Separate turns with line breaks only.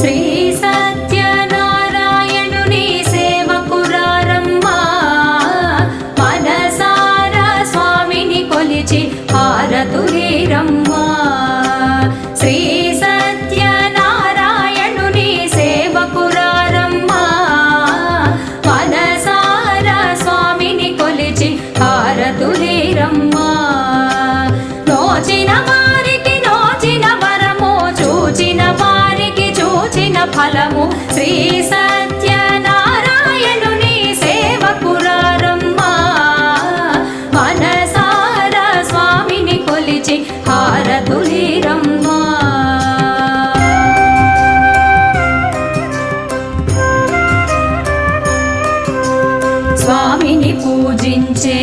శ్రీ సత్యనారాయణుని సేవకురారమ్మా మనసారా స్వామిని కొలిచి హారతులీరమ్మా శ్రీ సత్యనారాయణుని సేవకురారమ్మా మనసారా స్వామిని కొలిచి హారతులీరమ్మా నోచిన వారికి నోచిన వరము చూచిన వారికి చూచిన ఫలము శ్రీ సత్యనారాయణుని సేవకురారమ్మా మనసారా స్వామిని కొలిచి హారతులీరమ్మా స్వామిని పూజించే